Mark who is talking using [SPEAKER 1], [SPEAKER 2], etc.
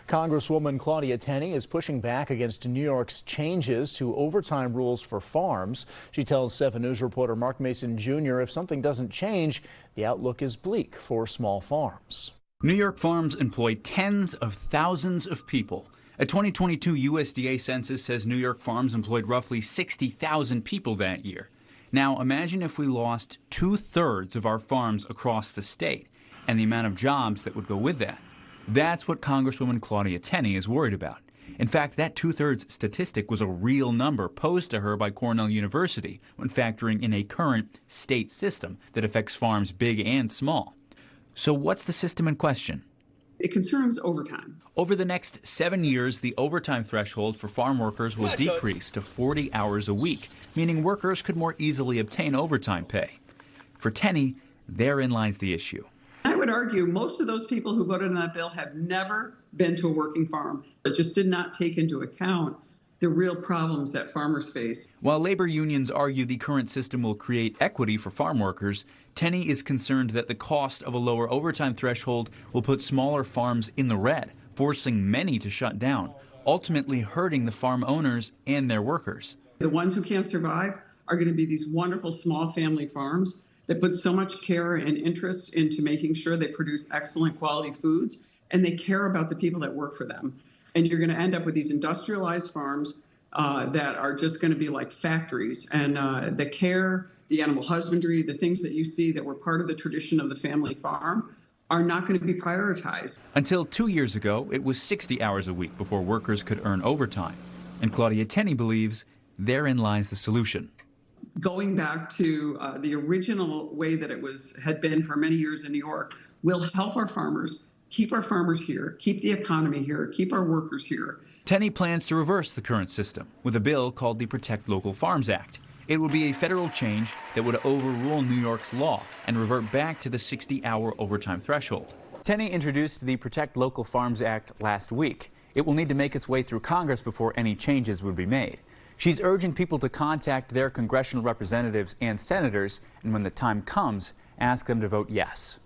[SPEAKER 1] Congresswoman Claudia Tenney is pushing back against New York's changes to overtime rules for farms. She tells 7 News reporter Mark Mason Jr. if something doesn't change, the outlook is bleak for small farms.
[SPEAKER 2] New York farms employ tens of thousands of people. A 2022 USDA census says New York farms employed roughly 60,000 people that year. Now imagine if we lost 2/3 of our farms across the state and the amount of jobs that would go with that. That's what Congresswoman Claudia Tenney is worried about. In fact, that 2/3 statistic was a real number posed to her by Cornell University when factoring in a current state system that affects farms big and small. So what's the system in question?
[SPEAKER 3] It concerns overtime.
[SPEAKER 2] Over the next 7 years, the overtime threshold for farm workers will decrease to 40 hours a week, meaning workers could more easily obtain overtime pay. For Tenney, therein lies the issue.
[SPEAKER 3] I would argue most of those people who voted on that bill have never been to a working farm. It just did not take into account the real problems that farmers face.
[SPEAKER 2] While labor unions argue the current system will create equity for farm workers, Tenney is concerned that the cost of a lower overtime threshold will put smaller farms in the red, forcing many to shut down, ultimately hurting the farm owners and their workers.
[SPEAKER 3] The ones who can't survive are going to be these wonderful small family farms that put so much care and interest into making sure they produce excellent quality foods, and they care about the people that work for them. And you're going to end up with these industrialized farms that are just going to be like factories. And the care, the animal husbandry, the things that you see that were part of the tradition of the family farm are not going to be prioritized.
[SPEAKER 2] Until 2 years ago, it was 60 hours a week before workers could earn overtime. And Claudia Tenney believes therein lies the solution.
[SPEAKER 3] Going back to the original way that it had been for many years in New York will help our farmers, keep our farmers here, keep the economy here, keep our workers here.
[SPEAKER 2] Tenney plans to reverse the current system with a bill called the Protect Local Farms Act. It would be a federal change that would overrule New York's law and revert back to the 60-hour overtime threshold. Tenney introduced the Protect Local Farms Act last week. It will need to make its way through Congress before any changes would be made. She's urging people to contact their congressional representatives and senators, and when the time comes, ask them to vote yes.